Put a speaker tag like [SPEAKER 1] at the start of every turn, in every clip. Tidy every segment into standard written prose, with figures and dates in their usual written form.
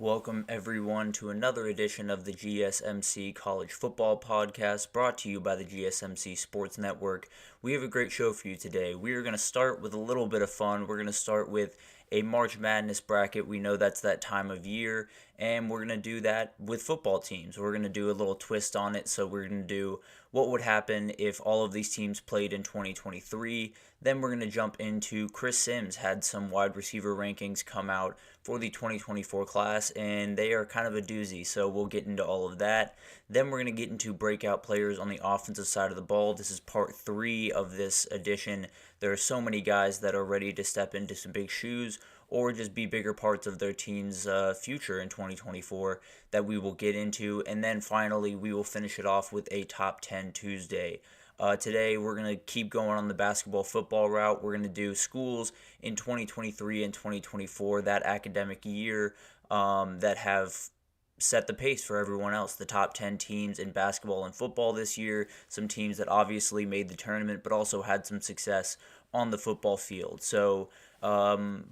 [SPEAKER 1] Welcome everyone to another edition of the GSMC College Football Podcast brought to you by the GSMC Sports Network. We have a great show for you today. We are going to start with a little bit of fun. We're going to start with a March Madness bracket. We know that's that time of year, and we're going to do that with football teams. We're going to do a little twist on it, so we're going to do what would happen if all of these teams played in 2023. Then we're going to jump into Chris Sims had some wide receiver rankings come out for the 2024 class, and they are kind of a doozy, so we'll get into all of that. Then we're going to get into breakout players on the offensive side of the ball. This is part 3 of this edition. There are so many guys that are ready to step into some big shoes or just be bigger parts of their team's future in 2024 that we will get into. And then finally, we will finish it off with a Top 10 Tuesday. Today, we're going to keep going on the basketball football route. We're going to do schools in 2023 and 2024, that academic year, that have set the pace for everyone else. The top 10 teams in basketball and football this year, some teams that obviously made the tournament but also had some success on the football field. So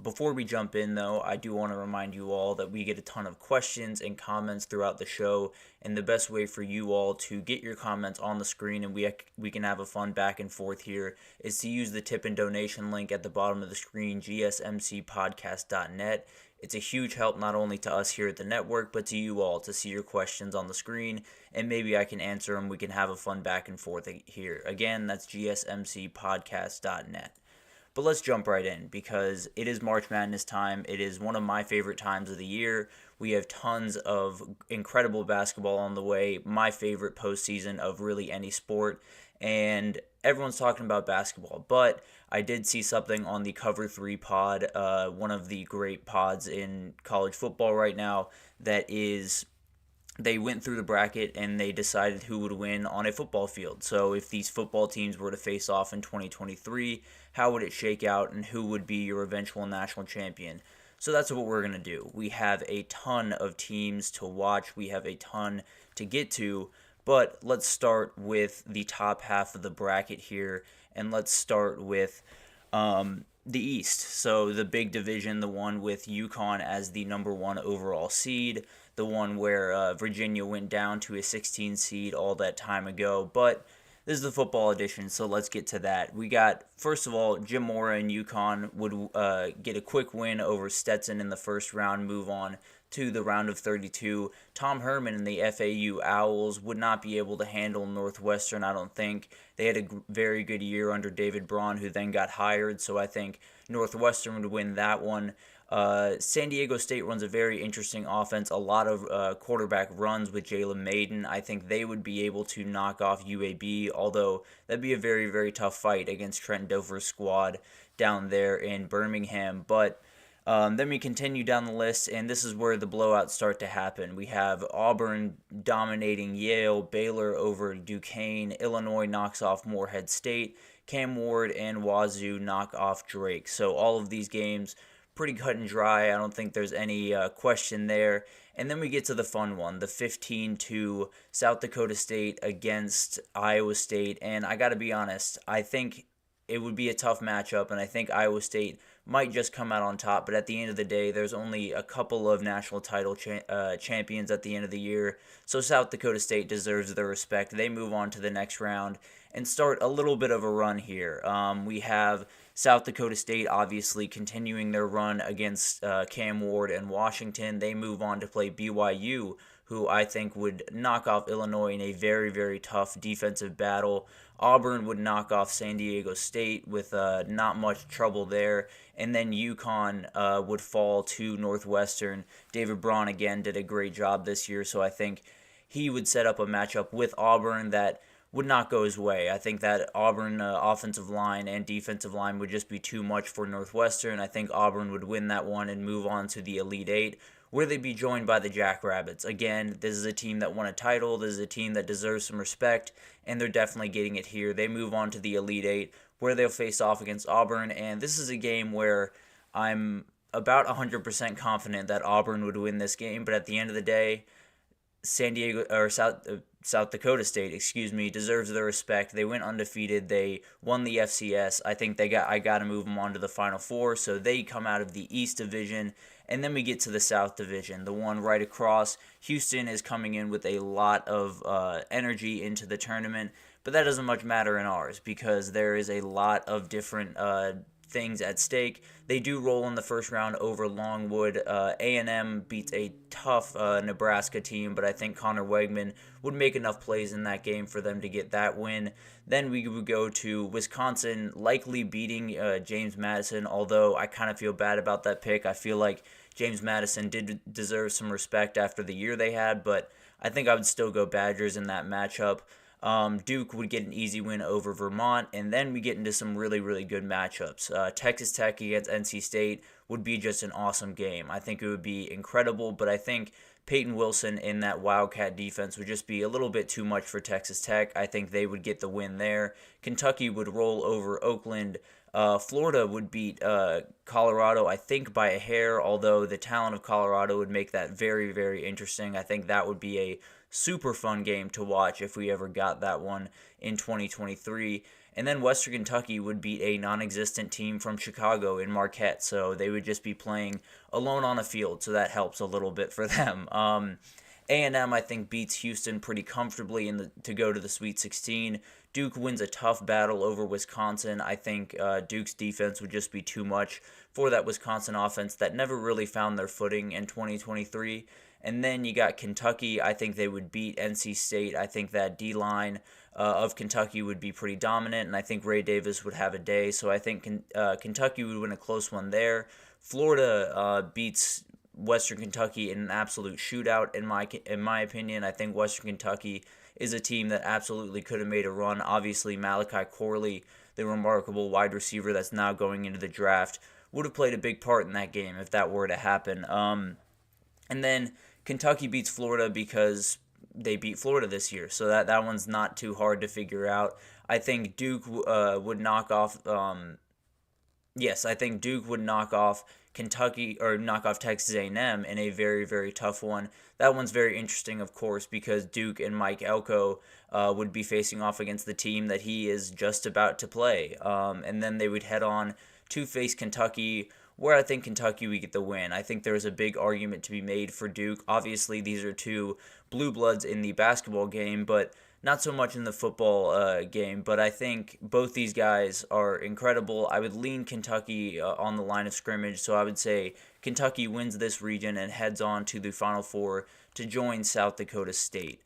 [SPEAKER 1] before we jump in, though, I do want to remind you all that we get a ton of questions and comments throughout the show, and the best way for you all to get your comments on the screen and we can have a fun back and forth here is to use the tip and donation link at the bottom of the screen, GSMCPodcast.net. It's a huge help not only to us here at the network, but to you all to see your questions on the screen, and maybe I can answer them. We can have a fun back and forth here. Again, that's GSMCPodcast.net. But let's jump right in because it is March Madness time. It is one of my favorite times of the year. We have tons of incredible basketball on the way, my favorite postseason of really any sport, and everyone's talking about basketball. But I did see something on the Cover 3 pod, one of the great pods in college football right now, that is they went through the bracket and they decided who would win on a football field. So if these football teams were to face off in 2023, how would it shake out and who would be your eventual national champion? So that's what we're going to do. We have a ton of teams to watch. We have a ton to get to. But let's start with the top half of the bracket here. And let's start with the East. So the big division, the one with UConn as the number 1 overall seed, the one where Virginia went down to a 16 seed all that time ago. But this is the football edition, so let's get to that. We got, first of all, Jim Mora and UConn would get a quick win over Stetson in the first round, move on to the round of 32. Tom Herman and the FAU Owls would not be able to handle Northwestern, I don't think. They had a very good year under David Braun, who then got hired, so I think Northwestern would win that one. San Diego State runs a very interesting offense, a lot of quarterback runs with Jalen Maiden. I think they would be able to knock off UAB, although that'd be a very, very tough fight against Trent Dover's squad down there in Birmingham. But then we continue down the list, and this is where the blowouts start to happen. We have Auburn dominating Yale, Baylor over Duquesne, Illinois knocks off Morehead State, Cam Ward and Wazoo knock off Drake. So all of these games pretty cut and dry. I don't think there's any question there. And then we get to the fun one, the 15-2 South Dakota State against Iowa State. And I got to be honest, I think it would be a tough matchup, and I think Iowa State might just come out on top. But at the end of the day, there's only a couple of national title champions at the end of the year. So South Dakota State deserves their respect. They move on to the next round and start a little bit of a run here. We have South Dakota State obviously continuing their run against Cam Ward and Washington. They move on to play BYU, who I think would knock off Illinois in a very, very tough defensive battle. Auburn would knock off San Diego State with not much trouble there. And then UConn would fall to Northwestern. David Braun, again, did a great job this year, so I think he would set up a matchup with Auburn that would not go his way. I think that Auburn offensive line and defensive line would just be too much for Northwestern. I think Auburn would win that one and move on to the Elite Eight, where they'd be joined by the Jackrabbits. Again, this is a team that won a title. This is a team that deserves some respect, and they're definitely getting it here. They move on to the Elite Eight, where they'll face off against Auburn, and this is a game where I'm about 100% confident that Auburn would win this game, but at the end of the day, San Diego or South Dakota State, excuse me, deserves their respect. They went undefeated. They won the FCS. I got to move them on to the Final Four, so they come out of the East Division, and then we get to the South Division, the one right across. Houston is coming in with a lot of energy into the tournament, but that doesn't much matter in ours because there is a lot of different things at stake. They do roll in the first round over Longwood. A&M beats a tough Nebraska team, but I think Connor Wegman would make enough plays in that game for them to get that win. Then we would go to Wisconsin, likely beating James Madison, although I kind of feel bad about that pick. I feel like James Madison did deserve some respect after the year they had, but I think I would still go Badgers in that matchup. Duke would get an easy win over Vermont, and then we get into some really, really good matchups. Texas Tech against NC State would be just an awesome game. I think it would be incredible, but I think Peyton Wilson in that Wildcat defense would just be a little bit too much for Texas Tech. I think they would get the win there. Kentucky would roll over Oakland. Florida would beat Colorado, I think, by a hair, although the talent of Colorado would make that very, very interesting. I think that would be a super fun game to watch if we ever got that one in 2023. And then Western Kentucky would beat a non-existent team from Chicago in Marquette, so they would just be playing alone on a field, so that helps a little bit for them. A&M, I think, beats Houston pretty comfortably to go to the Sweet 16. Duke wins a tough battle over Wisconsin. I think Duke's defense would just be too much for that Wisconsin offense that never really found their footing in 2023. And then you got Kentucky. I think they would beat NC State. I think that D-line of Kentucky would be pretty dominant, and I think Ray Davis would have a day. So I think Kentucky would win a close one there. Florida beats Western Kentucky in an absolute shootout, in my opinion. I think Western Kentucky is a team that absolutely could have made a run. Obviously, Malachi Corley, the remarkable wide receiver that's now going into the draft, would have played a big part in that game if that were to happen. And then Kentucky beats Florida because they beat Florida this year, so that one's not too hard to figure out. I think Duke would knock off. I think Duke would knock off Kentucky or knock off Texas A&M in a very, very tough one. That one's very interesting, of course, because Duke and Mike Elko would be facing off against the team that he is just about to play, and then they would head on to face Kentucky, where I think Kentucky would get the win. I think there's a big argument to be made for Duke. Obviously, these are two blue bloods in the basketball game, but not so much in the football game. But I think both these guys are incredible. I would lean Kentucky on the line of scrimmage, so I would say Kentucky wins this region and heads on to the Final Four to join South Dakota State.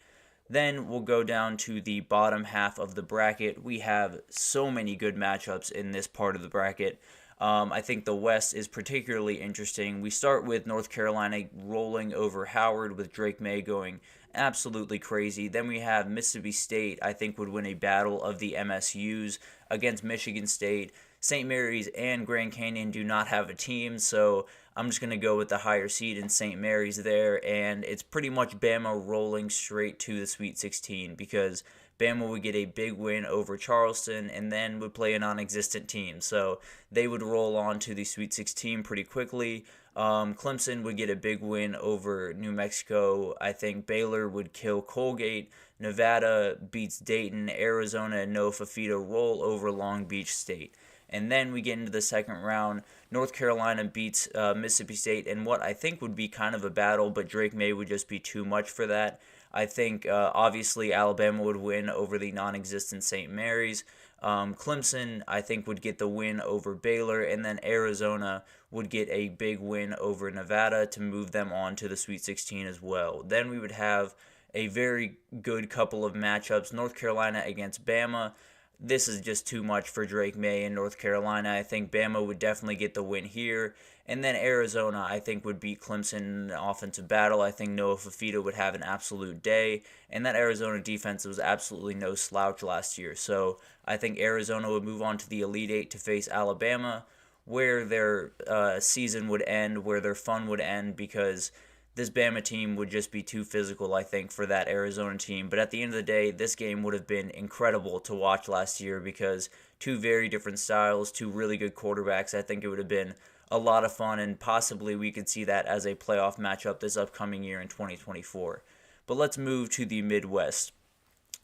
[SPEAKER 1] Then we'll go down to the bottom half of the bracket. We have so many good matchups in this part of the bracket. I think the West is particularly interesting. We start with North Carolina rolling over Howard with Drake May going absolutely crazy. Then we have Mississippi State, I think, would win a battle of the MSUs against Michigan State. St. Mary's and Grand Canyon do not have a team, so I'm just going to go with the higher seed in St. Mary's there, and it's pretty much Bama rolling straight to the Sweet 16 because Bama would get a big win over Charleston and then would play a non-existent team. So they would roll on to the Sweet 16 pretty quickly. Clemson would get a big win over New Mexico. I think Baylor would kill Colgate. Nevada beats Dayton. Arizona and Noah Fafita roll over Long Beach State. And then we get into the second round. North Carolina beats Mississippi State in what I think would be kind of a battle, but Drake May would just be too much for that. I think, obviously, Alabama would win over the non-existent St. Mary's. Clemson, I think, would get the win over Baylor, and then Arizona would get a big win over Nevada to move them on to the Sweet 16 as well. Then we would have a very good couple of matchups. North Carolina against Bama. This is just too much for Drake May in North Carolina. I think Bama would definitely get the win here. And then Arizona, I think, would beat Clemson in an offensive battle. I think Noah Fafita would have an absolute day. And that Arizona defense was absolutely no slouch last year. So I think Arizona would move on to the Elite Eight to face Alabama, where their season would end, where their fun would end, because this Bama team would just be too physical, I think, for that Arizona team. But at the end of the day, this game would have been incredible to watch last year because two very different styles, two really good quarterbacks. I think it would have been a lot of fun, and possibly we could see that as a playoff matchup this upcoming year in 2024. But let's move to the Midwest,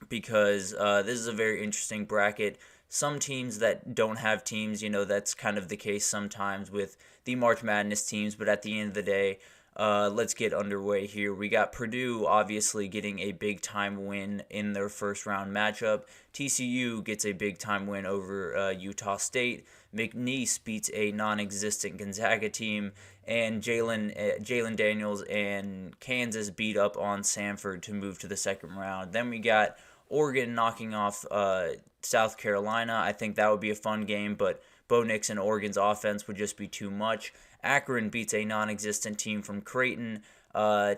[SPEAKER 1] because this is a very interesting bracket. Some teams that don't have teams, that's kind of the case sometimes with the March Madness teams, but at the end of the day, let's get underway here. We got Purdue obviously getting a big time win in their first round matchup. TCU gets a big time win over Utah State. McNeese beats a non-existent Gonzaga team, and Jalen Daniels and Kansas beat up on Samford to move to the second round. Then we got Oregon knocking off South Carolina. I think that would be a fun game, but Bo Nix and Oregon's offense would just be too much. Akron beats a non-existent team from Creighton.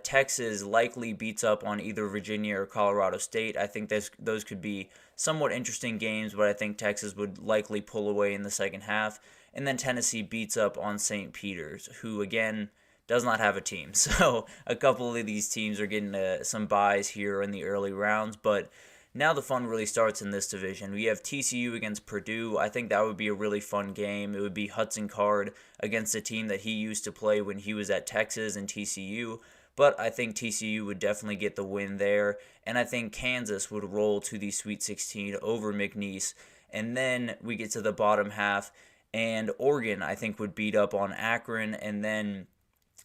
[SPEAKER 1] Texas likely beats up on either Virginia or Colorado State. I think those could be somewhat interesting games, but I think Texas would likely pull away in the second half. And then Tennessee beats up on St. Peter's, who, again, does not have a team. So a couple of these teams are getting some buys here in the early rounds, but now the fun really starts in this division. We have TCU against Purdue. I think that would be a really fun game. It would be Hudson Card against a team that he used to play when he was at Texas and TCU. But I think TCU would definitely get the win there. And I think Kansas would roll to the Sweet 16 over McNeese. And then we get to the bottom half, and Oregon, I think, would beat up on Akron. And then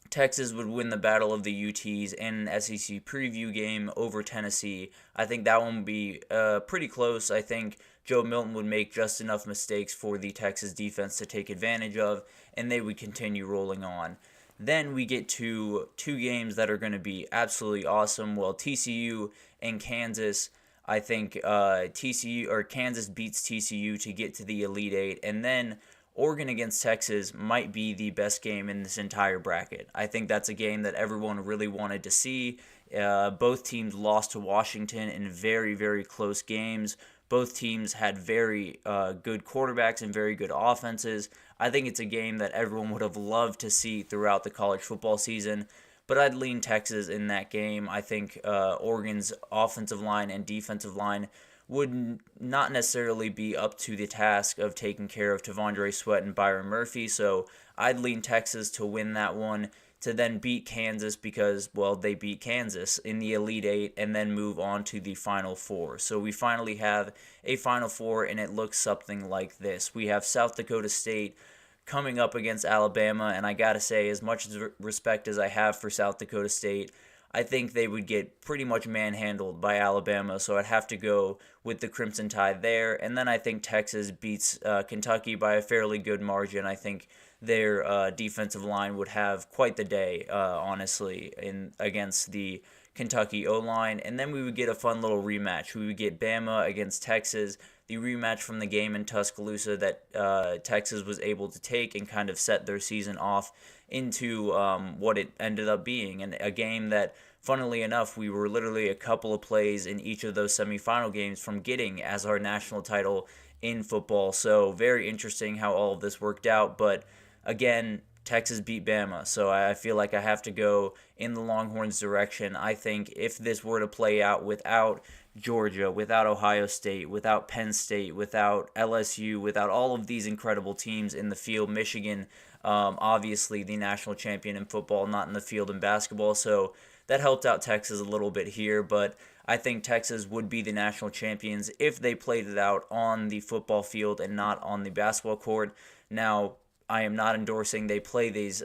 [SPEAKER 1] Texas would win the battle of the UTs in an SEC preview game over Tennessee. I think that one would be pretty close. I think Joe Milton would make just enough mistakes for the Texas defense to take advantage of, and they would continue rolling on. Then we get to two games that are going to be absolutely awesome. Well, TCU and Kansas. I think Kansas beats TCU to get to the Elite Eight, and then Oregon against Texas might be the best game in this entire bracket. I think that's a game that everyone really wanted to see. Both teams lost to Washington in very, very close games. Both teams had very good quarterbacks and very good offenses. I think it's a game that everyone would have loved to see throughout the college football season, but I'd lean Texas in that game. I think Oregon's offensive line and defensive line would not necessarily be up to the task of taking care of Tavondre Sweat and Byron Murphy, so I'd lean Texas to win that one, to then beat Kansas because, well, they beat Kansas in the Elite Eight and then move on to the Final Four. So we finally have a Final Four, and it looks something like this. We have South Dakota State coming up against Alabama, and I gotta say, as much respect as I have for South Dakota State, I think they would get pretty much manhandled by Alabama, so I'd have to go with the Crimson Tide there. And then I think Texas beats Kentucky by a fairly good margin. I think their defensive line would have quite the day, honestly, against the Kentucky O-line. And then we would get a fun little rematch. We would get Bama against Texas, the rematch from the game in Tuscaloosa that Texas was able to take and kind of set their season off into what it ended up being, and a game that, funnily enough, we were literally a couple of plays in each of those semifinal games from getting as our national title in football. So very interesting how all of this worked out, but again, Texas beat Bama, so I feel like I have to go in the Longhorns' direction. I think if this were to play out without Georgia, without Ohio State, without Penn State, without LSU, without all of these incredible teams in the field, Michigan, obviously the national champion in football, not in the field in basketball, so that helped out Texas a little bit here, but I think Texas would be the national champions if they played it out on the football field and not on the basketball court. Now, I am not endorsing they play these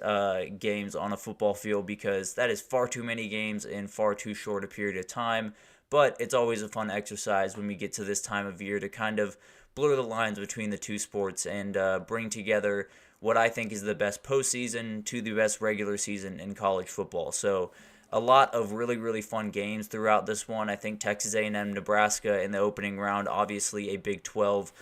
[SPEAKER 1] games on a football field because that is far too many games in far too short a period of time, but it's always a fun exercise when we get to this time of year to kind of blur the lines between the two sports and bring together what I think is the best postseason to the best regular season in college football. So a lot of really, really fun games throughout this one. I think Texas A&M, Nebraska in the opening round, obviously a Big 12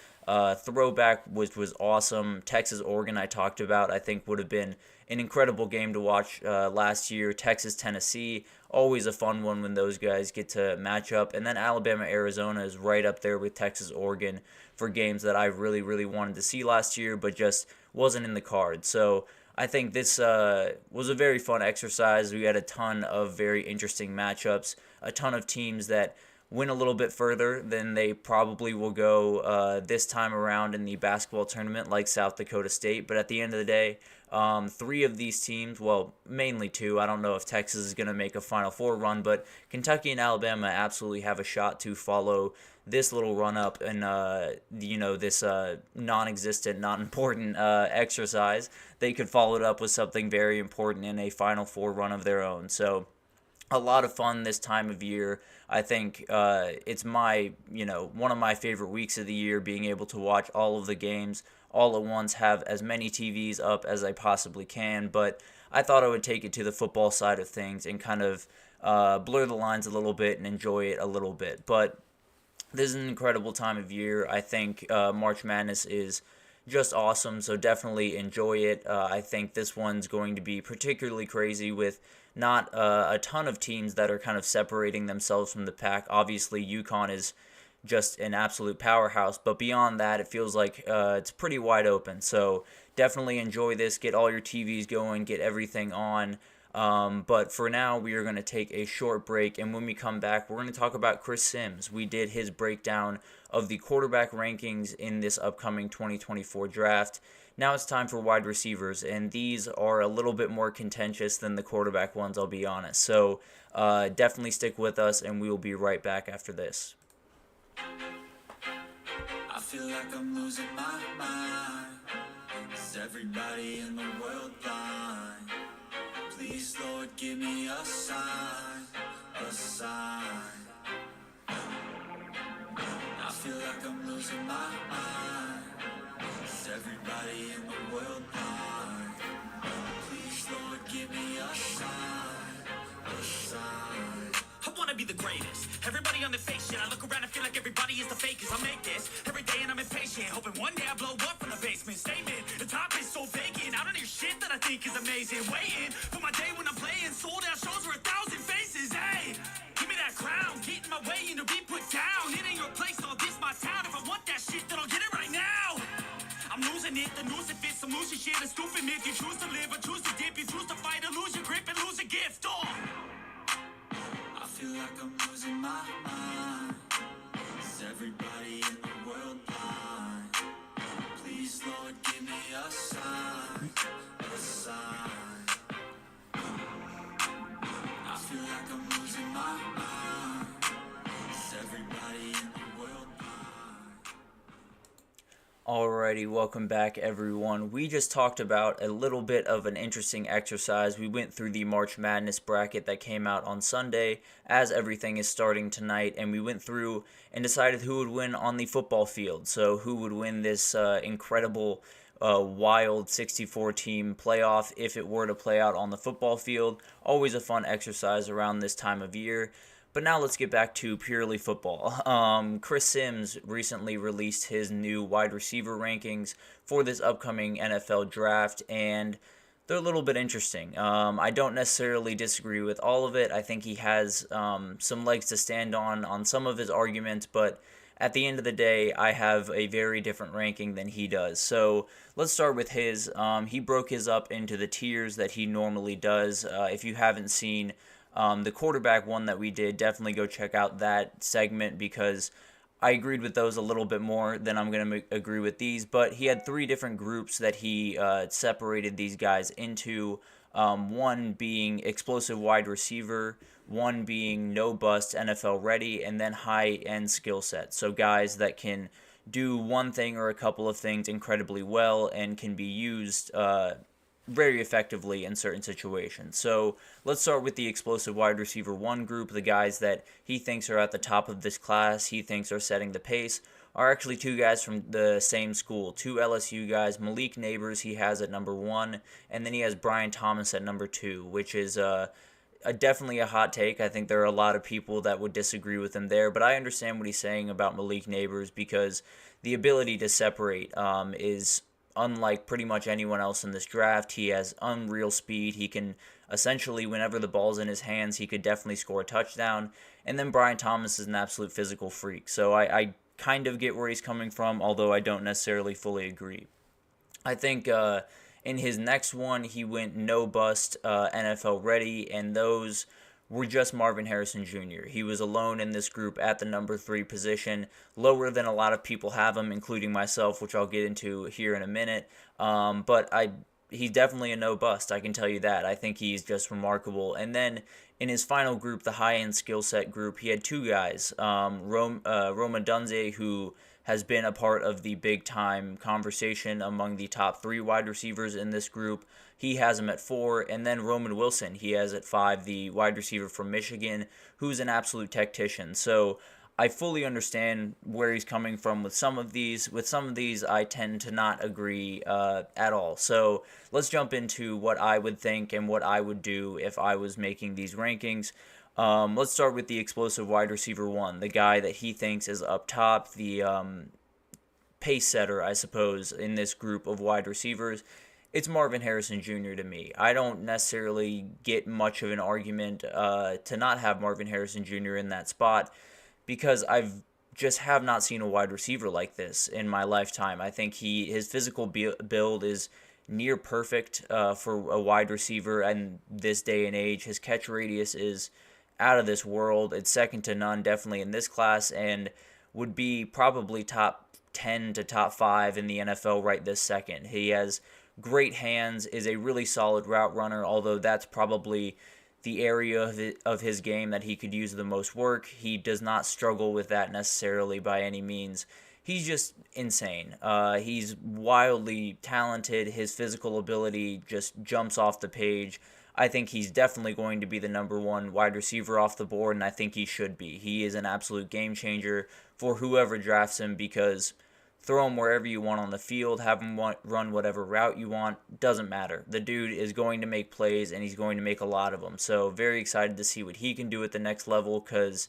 [SPEAKER 1] throwback, which was awesome. Texas, Oregon, I talked about, I think would have been an incredible game to watch last year. Texas, Tennessee, always a fun one when those guys get to match up. And then Alabama, Arizona is right up there with Texas, Oregon for games that I really, really wanted to see last year, but just wasn't in the card. So I think this was a very fun exercise. We had a ton of very interesting matchups, a ton of teams that win a little bit further than they probably will go this time around in the basketball tournament, like South Dakota State. But at the end of the day, three of these teams, well, mainly two. I don't know if Texas is going to make a Final Four run, but Kentucky and Alabama absolutely have a shot to follow this little run up and this non-existent, not important exercise. They could follow it up with something very important in a Final Four run of their own. So a lot of fun this time of year. I think it's one of my favorite weeks of the year, being able to watch all of the games all at once, have as many TVs up as I possibly can. But I thought I would take it to the football side of things and kind of blur the lines a little bit and enjoy it a little bit. But this is an incredible time of year. I think March Madness is just awesome, so definitely enjoy it. I think this one's going to be particularly crazy with not a ton of teams that are kind of separating themselves from the pack. Obviously, UConn is just an absolute powerhouse, but beyond that, it feels like it's pretty wide open. So definitely enjoy this. Get all your TVs going. Get everything on. But for now, we are going to take a short break, and when we come back, we're going to talk about Chris Sims. We did his breakdown of the quarterback rankings in this upcoming 2024 draft. Now it's time for wide receivers, and these are a little bit more contentious than the quarterback ones, I'll be honest. So definitely stick with us, and we will be right back after this.
[SPEAKER 2] I feel like I'm losing my mind. Is everybody in the world blind? Please, Lord, give me a sign, a sign. I feel like I'm losing my mind. Is everybody in the world blind? Please, Lord, give me a sign, a sign. I wanna be the greatest. Everybody on the fake shit. I look around and feel like everybody is the fakest. I make this every day and I'm impatient, hoping one day I blow up from the basement. Statement, the top is so vacant. I don't hear shit that I think is amazing. Waiting for my day when I'm playing sold out shows for 1,000 faces. Hey, give me that crown, get in my way and to be put down. It ain't your place, all this my town. If I want that shit, then I'll get it right now. I'm losing it, the news if it's some losing shit. A stupid myth, you choose to live or choose to dip. You choose to fight or lose your grip and lose a gift. I feel like I'm losing my mind. Is everybody in the world blind? Please, Lord, give me a sign, a sign. I feel like I'm losing my mind. Is everybody in the world blind?
[SPEAKER 1] Alrighty, welcome back everyone. We just talked about a little bit of an interesting exercise. We went through the March Madness bracket that came out on Sunday as everything is starting tonight, and we went through and decided who would win on the football field. So who would win this incredible, wild 64-team playoff if it were to play out on the football field. Always a fun exercise around this time of year. But now let's get back to purely football. Chris Sims recently released his new wide receiver rankings for this upcoming NFL draft, and they're a little bit interesting. I don't necessarily disagree with all of it. I think he has some legs to stand on some of his arguments, but at the end of the day, I have a very different ranking than he does. So let's start with his. He broke his up into the tiers that he normally does. If you haven't seen the quarterback one that we did, definitely go check out that segment because I agreed with those a little bit more than I'm going to agree with these. But he had three different groups that he separated these guys into. One being explosive wide receiver, one being no bust NFL ready, and then high end skill set. So guys that can do one thing or a couple of things incredibly well and can be used very effectively in certain situations. So let's start with the explosive wide receiver one group. The guys that he thinks are at the top of this class, he thinks are setting the pace, are actually two guys from the same school, two LSU guys. Malik Neighbors he has at number 1, and then he has Brian Thomas at number 2, which is definitely a hot take. I think there are a lot of people that would disagree with him there, but I understand what he's saying about Malik Neighbors because the ability to separate is unlike pretty much anyone else in this draft. He has unreal speed. He can essentially, whenever the ball's in his hands, he could definitely score a touchdown. And then Brian Thomas is an absolute physical freak. So I kind of get where he's coming from, although I don't necessarily fully agree. I think in his next one, he went no bust NFL ready, and those were just Marvin Harrison Jr. He was alone in this group at the number 3 position, lower than a lot of people have him, including myself, which I'll get into here in a minute. But he's definitely a no bust. I can tell you that. I think he's just remarkable. And then in his final group, the high end skill set group, he had two guys, Roma Dunze, who has been a part of the big time conversation among the top 3 wide receivers in this group. He has him at 4, and then Roman Wilson, he has at 5, the wide receiver from Michigan, who's an absolute tactician. So I fully understand where he's coming from with some of these. With some of these, I tend to not agree at all. So let's jump into what I would think and what I would do if I was making these rankings. Let's start with the explosive wide receiver 1, the guy that he thinks is up top, the pace setter, I suppose, in this group of wide receivers. It's Marvin Harrison Jr. to me. I don't necessarily get much of an argument to not have Marvin Harrison Jr. in that spot, because I've just have not seen a wide receiver like this in my lifetime. I think his physical build is near perfect for a wide receiver in this day and age. His catch radius is out of this world. It's second to none, definitely in this class, and would be probably top 10 to top 5 in the NFL right this second. He has great hands, is a really solid route runner, although that's probably the area of his game that he could use the most work. He does not struggle with that necessarily by any means. He's just insane. He's wildly talented. His physical ability just jumps off the page. I think he's definitely going to be the number 1 wide receiver off the board, and I think he should be. He is an absolute game changer for whoever drafts him, because throw him wherever you want on the field, have him run whatever route you want, doesn't matter. The dude is going to make plays, and he's going to make a lot of them. So very excited to see what he can do at the next level, because,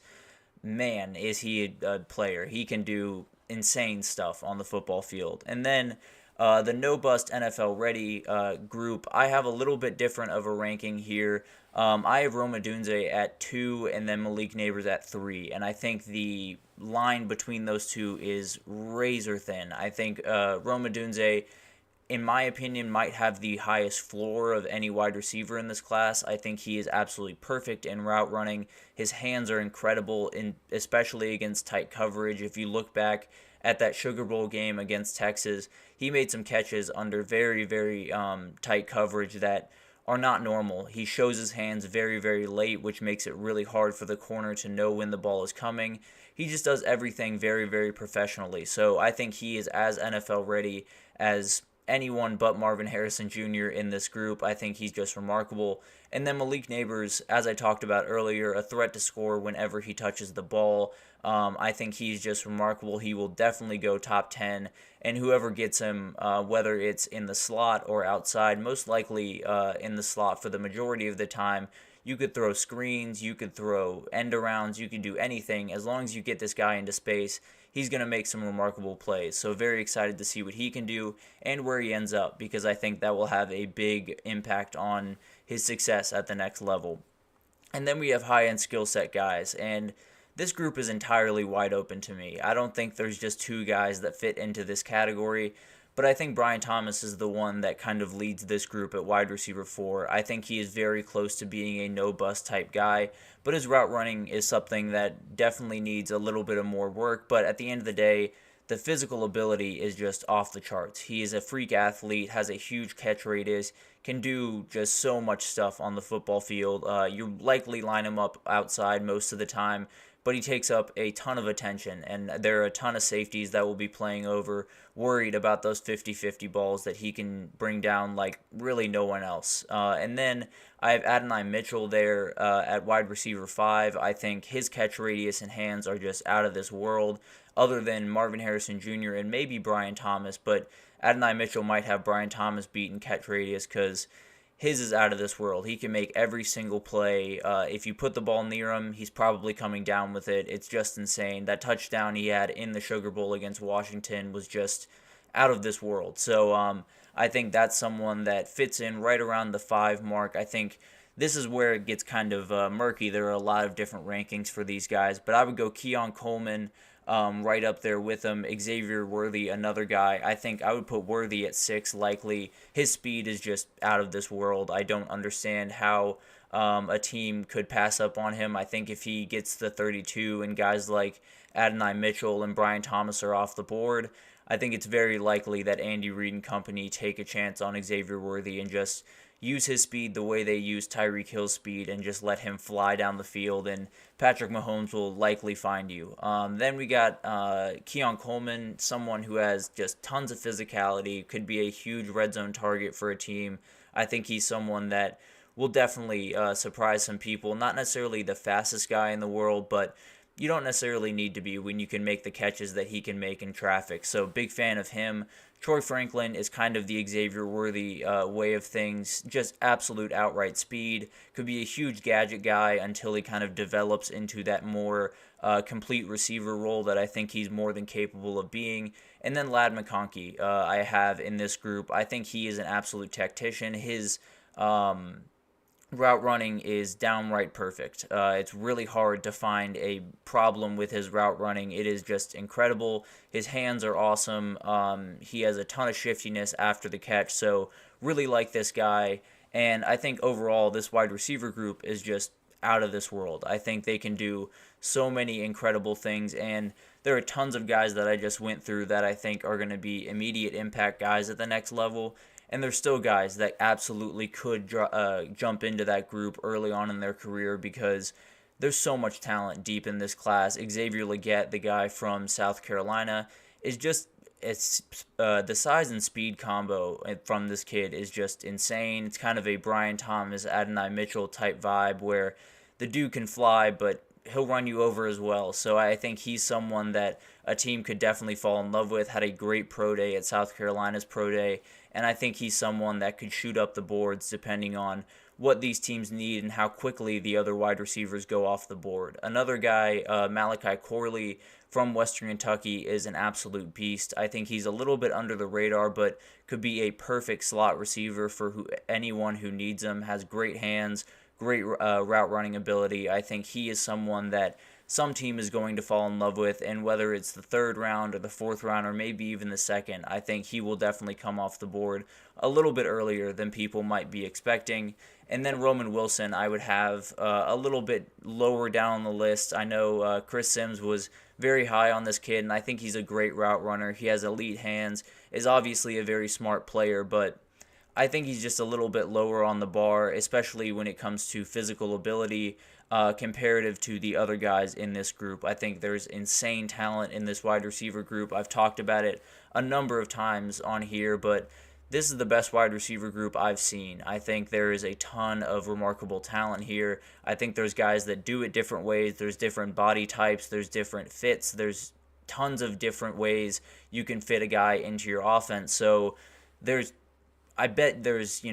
[SPEAKER 1] man, is he a player. He can do insane stuff on the football field. And then the no-bust NFL ready group, I have a little bit different of a ranking here. I have Roma Dunze at 2 and then Malik Neighbors at 3. And I think the line between those two is razor thin. I think Roma Dunze, in my opinion, might have the highest floor of any wide receiver in this class. I think he is absolutely perfect in route running. His hands are incredible, especially against tight coverage. If you look back at that Sugar Bowl game against Texas, he made some catches under very, very tight coverage that are not normal. He shows his hands very, very late, which makes it really hard for the corner to know when the ball is coming. He just does everything very, very professionally. So I think he is as NFL ready as anyone but Marvin Harrison Jr. in this group. I think he's just remarkable. And then Malik Neighbors, as I talked about earlier, a threat to score whenever he touches the ball. I think he's just remarkable. He will definitely go top 10, and whoever gets him, whether it's in the slot or outside, most likely in the slot for the majority of the time. You could throw screens, you could throw end arounds, you can do anything. As long as you get this guy into space, he's going to make some remarkable plays. So very excited to see what he can do and where he ends up, because I think that will have a big impact on his success at the next level. And then we have high-end skill set guys, and this group is entirely wide open to me. I don't think there's just 2 guys that fit into this category, but I think Brian Thomas is the one that kind of leads this group at wide receiver 4. I think he is very close to being a no-bust type guy, but his route running is something that definitely needs a little bit of more work. But at the end of the day, the physical ability is just off the charts. He is a freak athlete, has a huge catch radius, can do just so much stuff on the football field. You likely line him up outside most of the time, but he takes up a ton of attention, and there are a ton of safeties that will be playing over, worried about those 50-50 balls that he can bring down like really no one else. And then I have Adonai Mitchell there at wide receiver 5. I think his catch radius and hands are just out of this world, other than Marvin Harrison Jr. and maybe Brian Thomas, but Adonai Mitchell might have Brian Thomas beat in catch radius, because his is out of this world. He can make every single play. If you put the ball near him, he's probably coming down with it. It's just insane. That touchdown he had in the Sugar Bowl against Washington was just out of this world. So I think that's someone that fits in right around the 5 mark. I think this is where it gets kind of murky. There are a lot of different rankings for these guys, but I would go Keon Coleman right up there with him. Xavier Worthy, another guy. I think I would put Worthy at 6 likely. His speed is just out of this world. I don't understand how a team could pass up on him. I think if he gets the 32 and guys like Adonai Mitchell and Brian Thomas are off the board, I think it's very likely that Andy Reid and company take a chance on Xavier Worthy and just use his speed the way they use Tyreek Hill's speed and just let him fly down the field, and Patrick Mahomes will likely find you. Then we got Keon Coleman, someone who has just tons of physicality, could be a huge red zone target for a team. I think he's someone that will definitely surprise some people. Not necessarily the fastest guy in the world, but you don't necessarily need to be when you can make the catches that he can make in traffic. So big fan of him. Troy Franklin is kind of the Xavier Worthy way of things, just absolute outright speed. Could be a huge gadget guy until he kind of develops into that more complete receiver role that I think he's more than capable of being. And then Lad McConkey I have in this group. I think he is an absolute tactician. His route running is downright perfect. It's really hard to find a problem with his route running. It is just incredible. His hands are awesome. He has a ton of shiftiness after the catch, so really like this guy. And I think overall this wide receiver group is just out of this world. I think they can do so many incredible things, and there are tons of guys that I just went through that I think are going to be immediate impact guys at the next level. And there's still guys that absolutely could jump into that group early on in their career because there's so much talent deep in this class. Xavier Legette, the guy from South Carolina, is just the size and speed combo from this kid is just insane. It's kind of a Brian Thomas, Adonai Mitchell type vibe where the dude can fly, but he'll run you over as well. So I think he's someone that a team could definitely fall in love with. Had a great pro day at South Carolina's pro day, and I think he's someone that could shoot up the boards depending on what these teams need and how quickly the other wide receivers go off the board. Another guy, Malachi Corley from Western Kentucky, is an absolute beast. I think he's a little bit under the radar, but could be a perfect slot receiver for anyone who needs him. Has great hands, great route running ability. I think he is someone that some team is going to fall in love with, and whether it's the third round or the fourth round or maybe even the second, I think he will definitely come off the board a little bit earlier than people might be expecting. And then Roman Wilson, I would have a little bit lower down on the list. I know Chris Sims was very high on this kid, and I think he's a great route runner. He has elite hands, is obviously a very smart player, but I think he's just a little bit lower on the bar, especially when it comes to physical ability comparative to the other guys in this group. I think there's insane talent in this wide receiver group. I've talked about it a number of times on here, but this is the best wide receiver group I've seen. I think there is a ton of remarkable talent here. I think there's guys that do it different ways. There's different body types. There's different fits. There's tons of different ways you can fit a guy into your offense. So I bet there's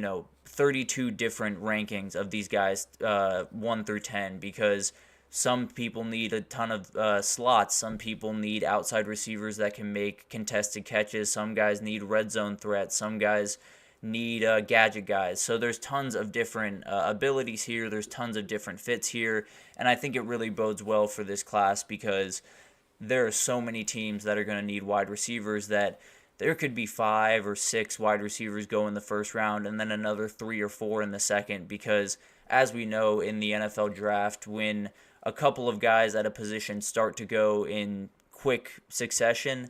[SPEAKER 1] 32 different rankings of these guys 1 through 10 because some people need a ton of slots. Some people need outside receivers that can make contested catches. Some guys need red zone threats. Some guys need gadget guys. So there's tons of different abilities here. There's tons of different fits here. And I think it really bodes well for this class because there are so many teams that are going to need wide receivers that there could be 5 or 6 wide receivers go in the first round and then another 3 or 4 in the second because, as we know in the NFL draft, when a couple of guys at a position start to go in quick succession,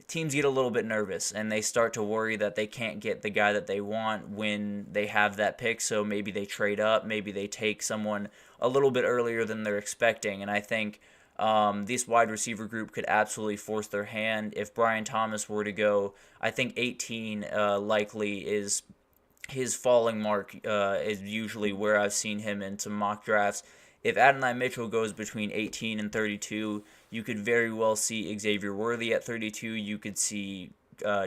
[SPEAKER 1] teams get a little bit nervous and they start to worry that they can't get the guy that they want when they have that pick. So maybe they trade up, maybe they take someone a little bit earlier than they're expecting. And I think this wide receiver group could absolutely force their hand. If Brian Thomas were to go, I think 18 likely is his falling mark, is usually where I've seen him in some mock drafts. If Adonai Mitchell goes between 18 and 32, you could very well see Xavier Worthy at 32. You could see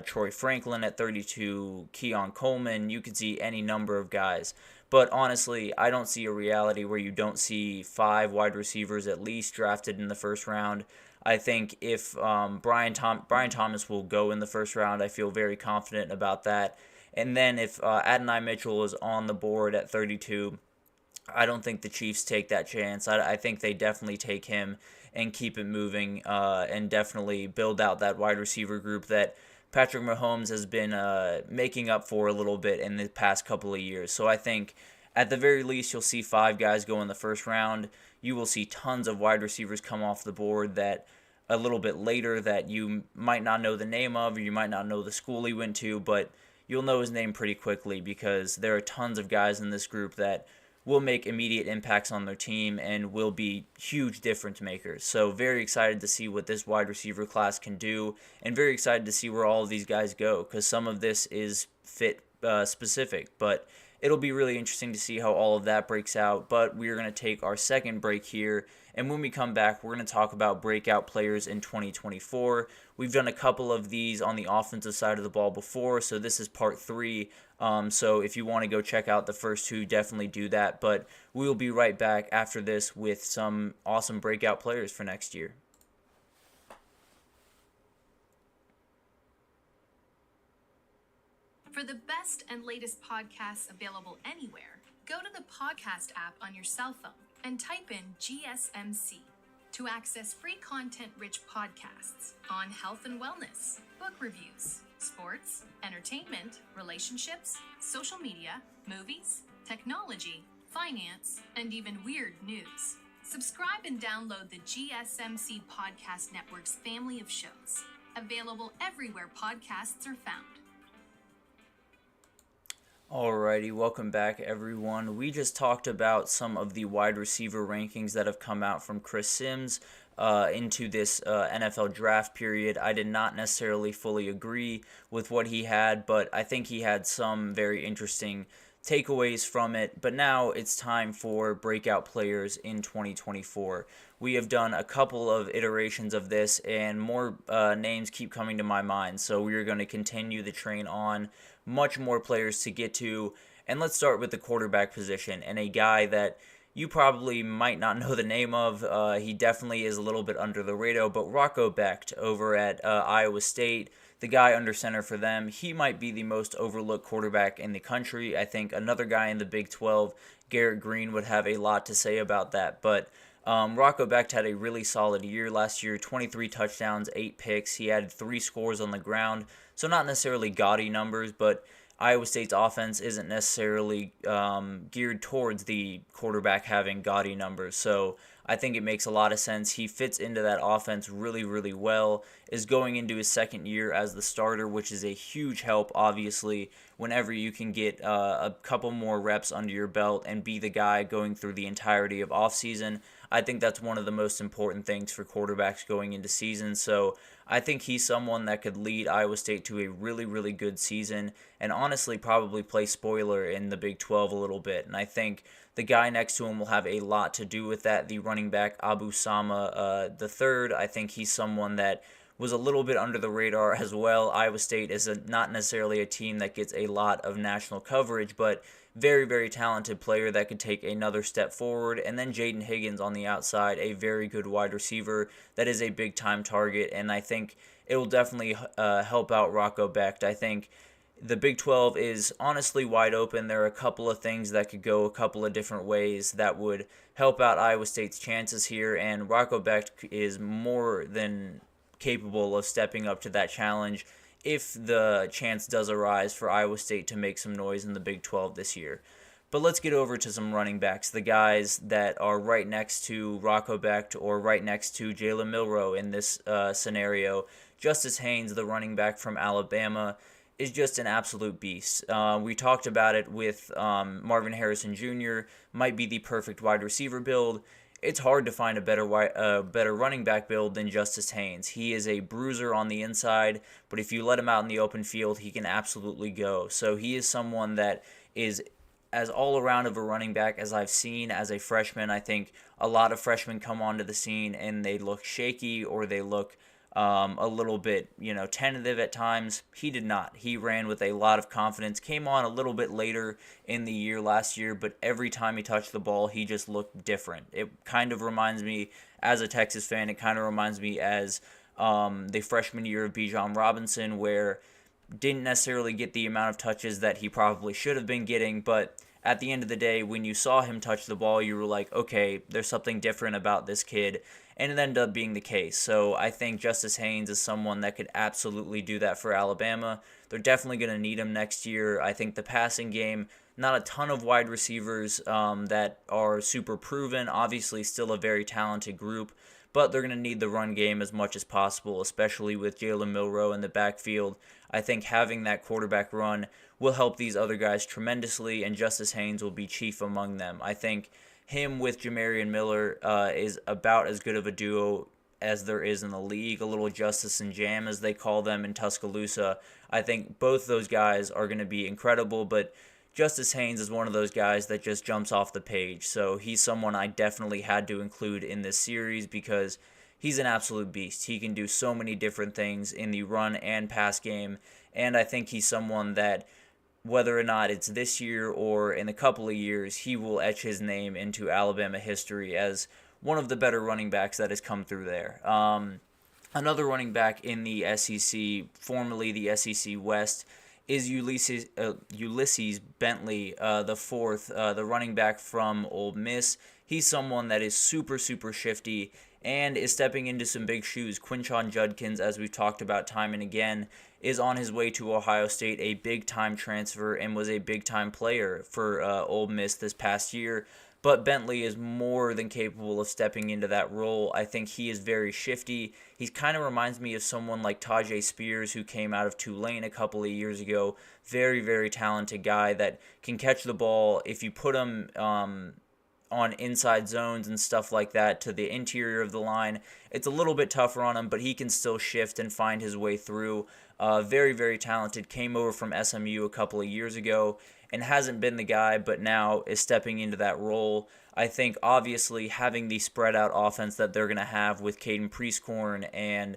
[SPEAKER 1] Troy Franklin at 32, Keon Coleman. You could see any number of guys. But honestly, I don't see a reality where you don't see 5 wide receivers at least drafted in the first round. I think if Brian Thomas will go in the first round, I feel very confident about that. And then if Adonai Mitchell is on the board at 32, I don't think the Chiefs take that chance. I think they definitely take him and keep it moving and definitely build out that wide receiver group that Patrick Mahomes has been making up for a little bit in the past couple of years. So I think At the very least, you'll see 5 guys go in the first round. You will see tons of wide receivers come off the board that a little bit later that you might not know the name of, or you might not know the school he went to, but you'll know his name pretty quickly because there are tons of guys in this group that will make immediate impacts on their team and will be huge difference makers. So very excited to see what this wide receiver class can do, and very excited to see where all of these guys go, because some of this is fit specific, but it'll be really interesting to see how all of that breaks out. But we're going to take our second break here, and when we come back, we're going to talk about breakout players in 2024. We've done a couple of these on the offensive side of the ball before, so this is part 3. So if you want to go check out the first 2, definitely do that. But we will be right back after this with some awesome breakout players for next year.
[SPEAKER 3] For the best and latest podcasts available anywhere, go to the podcast app on your cell phone and type in GSMC to access free content-rich podcasts on health and wellness, book reviews, sports, entertainment, relationships, social media, movies, technology, finance, and even weird news. Subscribe and download the GSMC Podcast Network's family of shows, available everywhere podcasts are found.
[SPEAKER 1] Alrighty, welcome back everyone. We just talked about some of the wide receiver rankings that have come out from Chris Sims into this NFL draft period. I did not necessarily fully agree with what he had, but I think he had some very interesting takeaways from it. But now it's time for breakout players in 2024. We have done a couple of iterations of this, and more names keep coming to my mind, so we are going to continue the train on. Much more players to get to, and let's start with the quarterback position, and a guy that you probably might not know the name of. He definitely is a little bit under the radar, but Rocco Becht over at Iowa State, the guy under center for them, he might be the most overlooked quarterback in the country. I think another guy in the Big 12, Garrett Green, would have a lot to say about that, but Rocco Becht had a really solid year last year, 23 touchdowns, 8 picks. He added 3 scores on the ground, so not necessarily gaudy numbers, but Iowa State's offense isn't necessarily geared towards the quarterback having gaudy numbers. So I think it makes a lot of sense. He fits into that offense really, really well, is going into his second year as the starter, which is a huge help, obviously, whenever you can get a couple more reps under your belt and be the guy going through the entirety of offseason. I think that's one of the most important things for quarterbacks going into season. So I think he's someone that could lead Iowa State to a really, really good season, and honestly probably play spoiler in the Big 12 a little bit. And I think the guy next to him will have a lot to do with that, the running back Abu Sama III. I think he's someone that was a little bit under the radar as well. Iowa State is not necessarily a team that gets a lot of national coverage, but very, very talented player that could take another step forward. And then Jaden Higgins on the outside, a very good wide receiver that is a big-time target, and I think it will definitely help out Rocco Becht. I think the Big 12 is honestly wide open. There are a couple of things that could go a couple of different ways that would help out Iowa State's chances here, and Rocco Becht is more than capable of stepping up to that challenge if the chance does arise for Iowa State to make some noise in the Big 12 this year. But let's get over to some running backs, the guys that are right next to Rocco Becht or right next to Jalen Milroe in this scenario. Justice Haynes, the running back from Alabama, is just an absolute beast. We talked about it with Marvin Harrison Jr., might be the perfect wide receiver build. It's hard to find a better running back build than Justice Haynes. He is a bruiser on the inside, but if you let him out in the open field, he can absolutely go. So he is someone that is as all-around of a running back as I've seen as a freshman. I think a lot of freshmen come onto the scene and they look shaky or they look a little bit, tentative at times. He did not. He ran with a lot of confidence, came on a little bit later in the year last year, but every time he touched the ball, he just looked different. It kind of reminds me, as a Texas fan, it kind of reminds me as the freshman year of Bijan Robinson, where didn't necessarily get the amount of touches that he probably should have been getting, but at the end of the day, when you saw him touch the ball, you were like, okay, there's something different about this kid. And it ended up being the case. So I think Justice Haynes is someone that could absolutely do that for Alabama. they're definitely going to need him next year. I think the passing game, not a ton of wide receivers that are super proven. Obviously, still a very talented group, but they're going to need the run game as much as possible, especially with Jalen Milroe in the backfield. I think having that quarterback run will help these other guys tremendously, and Justice Haynes will be chief among them. I think him with Jamarian Miller is about as good of a duo as there is in the league, a little Justice and Jam as they call them in Tuscaloosa. I think both those guys are going to be incredible, but Justice Haynes is one of those guys that just jumps off the page. So he's someone I definitely had to include in this series because he's an absolute beast. He can do so many different things in the run and pass game, and I think he's someone that, whether or not it's this year or in a couple of years, he will etch his name into Alabama history as one of the better running backs that has come through there. Another running back in the SEC, formerly the SEC West, is Ulysses Bentley, the fourth, the running back from Ole Miss. He's someone that is super, super shifty and is stepping into some big shoes. Quinshon Judkins, as we've talked about time and again, is on his way to Ohio State, a big-time transfer, and was a big-time player for Ole Miss this past year. But Bentley is more than capable of stepping into that role. I think he is very shifty. He kind of reminds me of someone like Tajay Spears, who came out of Tulane a couple of years ago. Very, very talented guy that can catch the ball. If you put him on inside zones and stuff like that to the interior of the line, it's a little bit tougher on him, but he can still shift and find his way through. Very, very talented. Came over from SMU a couple of years ago and hasn't been the guy, but now is stepping into that role. I think obviously having the spread out offense that they're going to have with Caden Prieskorn and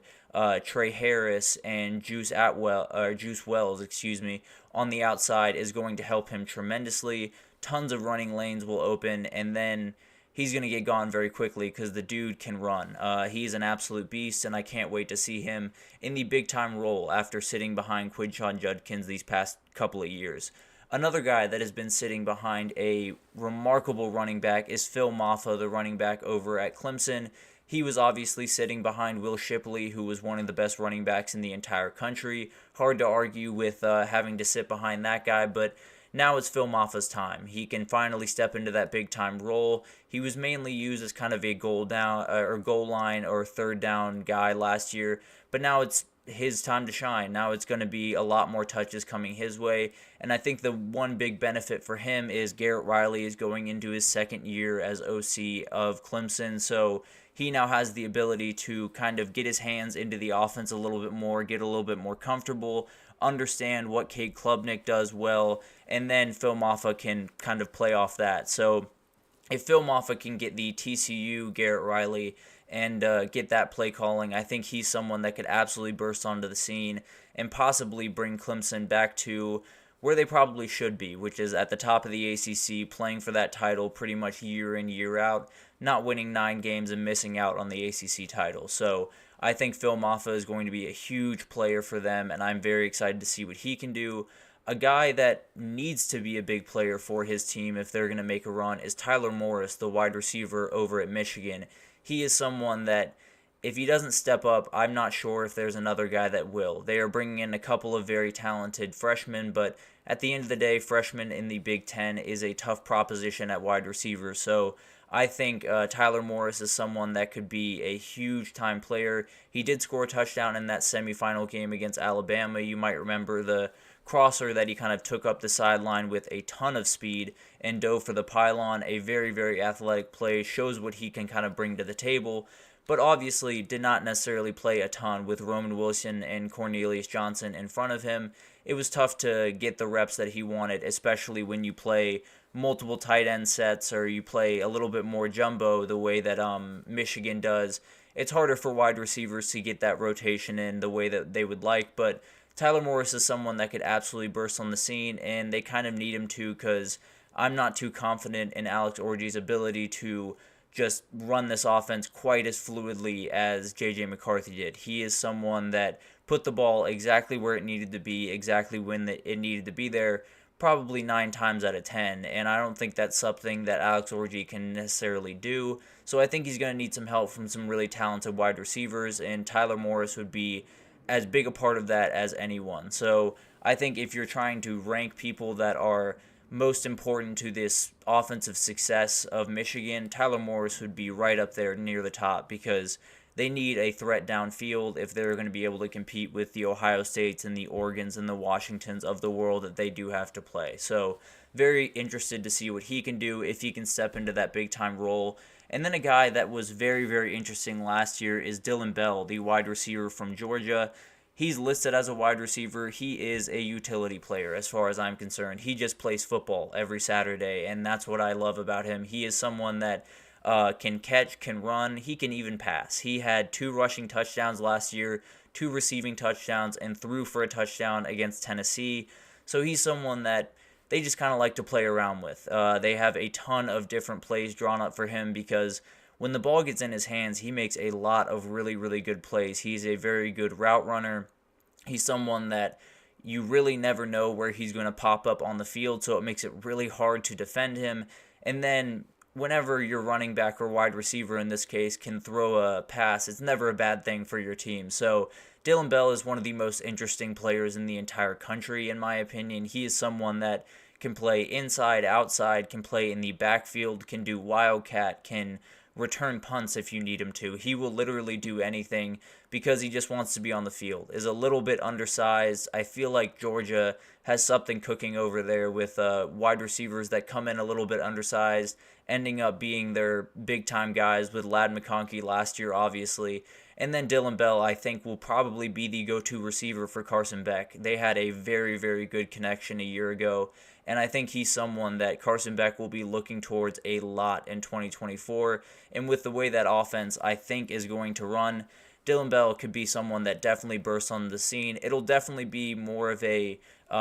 [SPEAKER 1] Trey Harris and Juice Wells, on the outside is going to help him tremendously. Tons of running lanes will open, and then he's going to get gone very quickly because the dude can run. He's an absolute beast, and I can't wait to see him in the big-time role after sitting behind Quinshon Judkins these past couple of years. Another guy that has been sitting behind a remarkable running back is Phil Maffa, the running back over at Clemson. He was obviously sitting behind Will Shipley, who was one of the best running backs in the entire country. Hard to argue with having to sit behind that guy, but now it's Phil Maffa's time. He can finally step into that big-time role. He was mainly used as kind of a goal line or third down guy last year, but now it's his time to shine. Now it's going to be a lot more touches coming his way, and I think the one big benefit for him is Garrett Riley is going into his second year as OC of Clemson, so he now has the ability to kind of get his hands into the offense a little bit more, get a little bit more comfortable, understand what Cade Klubnik does well, and then Phil Maffa can kind of play off that. So if Phil Maffa can get the TCU Garrett Riley and get that play calling, I think he's someone that could absolutely burst onto the scene and possibly bring Clemson back to where they probably should be, which is at the top of the ACC, playing for that title pretty much year in, year out, not winning 9 games and missing out on the ACC title. So I think Phil Maffa is going to be a huge player for them, and I'm very excited to see what he can do. A guy that needs to be a big player for his team if they're going to make a run is Tyler Morris, the wide receiver over at Michigan. He is someone that, if he doesn't step up, I'm not sure if there's another guy that will. They are bringing in a couple of very talented freshmen, but at the end of the day, freshmen in the Big Ten is a tough proposition at wide receiver. So I think Tyler Morris is someone that could be a huge-time player. He did score a touchdown in that semifinal game against Alabama. You might remember the crosser that he kind of took up the sideline with a ton of speed and dove for the pylon. A very, very athletic play, shows what he can kind of bring to the table, but obviously did not necessarily play a ton with Roman Wilson and Cornelius Johnson in front of him. It was tough to get the reps that he wanted, especially when you play multiple tight end sets or you play a little bit more jumbo the way that Michigan does. It's harder for wide receivers to get that rotation in the way that they would like, but Tyler Morris is someone that could absolutely burst on the scene, and they kind of need him to because I'm not too confident in Alex Orji's ability to just run this offense quite as fluidly as J.J. McCarthy did. He is someone that put the ball exactly where it needed to be, exactly when it needed to be there, probably 9 times out of 10, and I don't think that's something that Alex Orji can necessarily do. So I think he's going to need some help from some really talented wide receivers, and Tyler Morris would be as big a part of that as anyone. So I think if you're trying to rank people that are most important to this offensive success of Michigan, Tyler Morris would be right up there near the top because they need a threat downfield if they're going to be able to compete with the Ohio States and the Oregons and the Washingtons of the world that they do have to play. So very interested to see what he can do if he can step into that big time role. And then a guy that was very, very interesting last year is Dylan Bell, the wide receiver from Georgia. He's listed as a wide receiver. He is a utility player as far as I'm concerned. He just plays football every Saturday, and that's what I love about him. He is someone that can catch, can run, he can even pass. He had 2 rushing touchdowns last year, 2 receiving touchdowns, and threw for a touchdown against Tennessee. So he's someone that they just kind of like to play around with. They have a ton of different plays drawn up for him because when the ball gets in his hands, he makes a lot of really, really good plays. He's a very good route runner. He's someone that you really never know where he's going to pop up on the field, so it makes it really hard to defend him. And then whenever your running back or wide receiver in this case can throw a pass, it's never a bad thing for your team. So Dylan Bell is one of the most interesting players in the entire country, in my opinion. He is someone that can play inside, outside, can play in the backfield, can do wildcat, can return punts if you need him to. He will literally do anything because he just wants to be on the field. Is a little bit undersized. I feel like Georgia has something cooking over there with wide receivers that come in a little bit undersized, ending up being their big-time guys with Ladd McConkey last year, obviously. And then Dylan Bell, I think, will probably be the go-to receiver for Carson Beck. They had a very, very good connection a year ago, and I think he's someone that Carson Beck will be looking towards a lot in 2024. And with the way that offense, I think, is going to run, Dylan Bell could be someone that definitely bursts on the scene. It'll definitely be more of a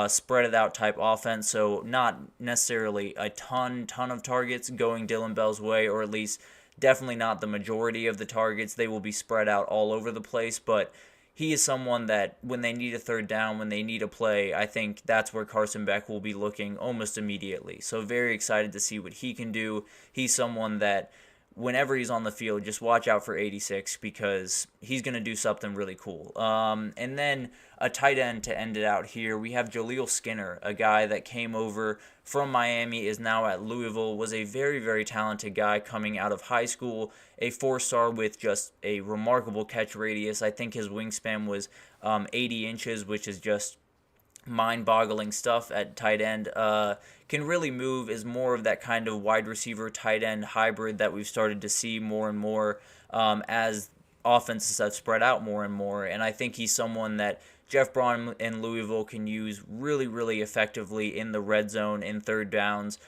[SPEAKER 1] spread it out type offense, so not necessarily a ton of targets going Dylan Bell's way, or at least definitely not the majority of the targets. They will be spread out all over the place, but he is someone that when they need a third down, when they need a play, I think that's where Carson Beck will be looking almost immediately. So very excited to see what he can do. He's someone that whenever he's on the field, just watch out for 86 because he's going to do something really cool. And then a tight end to end it out here. We have Jaleel Skinner, a guy that came over from Miami, is now at Louisville, was a very, very talented guy coming out of high school, a 4-star with just a remarkable catch radius. I think his wingspan was 80 inches, which is just mind-boggling stuff at tight end. Can really move, is more of that kind of wide receiver tight end hybrid that we've started to see more and more as offenses have spread out more and more. And I think he's someone that Jeff Braun and Louisville can use really, really effectively in the red zone, in third downs.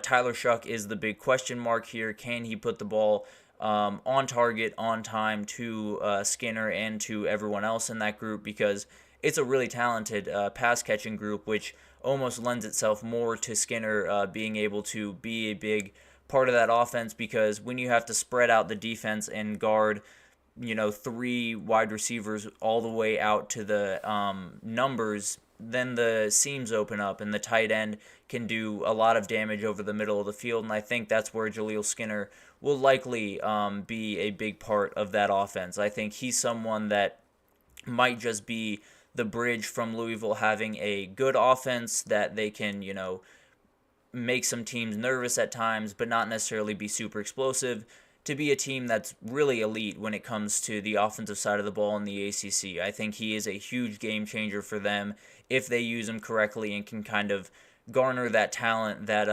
[SPEAKER 1] Tyler Shuck is the big question mark here. Can he put the ball on target, on time to Skinner and to everyone else in that group? Because it's a really talented pass-catching group, which almost lends itself more to Skinner being able to be a big part of that offense, because when you have to spread out the defense and guard, 3 wide receivers all the way out to the numbers, then the seams open up and the tight end can do a lot of damage over the middle of the field. And I think that's where Jaleel Skinner will likely be a big part of that offense. I think he's someone that might just be the bridge from Louisville having a good offense that they can, make some teams nervous at times, but not necessarily be super explosive, to be a team that's really elite when it comes to the offensive side of the ball in the ACC. I think he is a huge game changer for them if they use him correctly and can kind of garner that talent that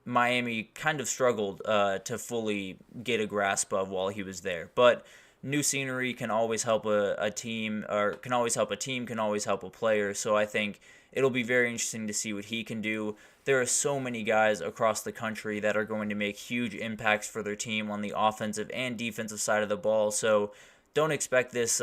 [SPEAKER 1] Miami kind of struggled to fully get a grasp of while he was there. But new scenery can always help a team, or can always help a team, can always help a player. So I think it'll be very interesting to see what he can do. There are so many guys across the country that are going to make huge impacts for their team on the offensive and defensive side of the ball. So don't expect this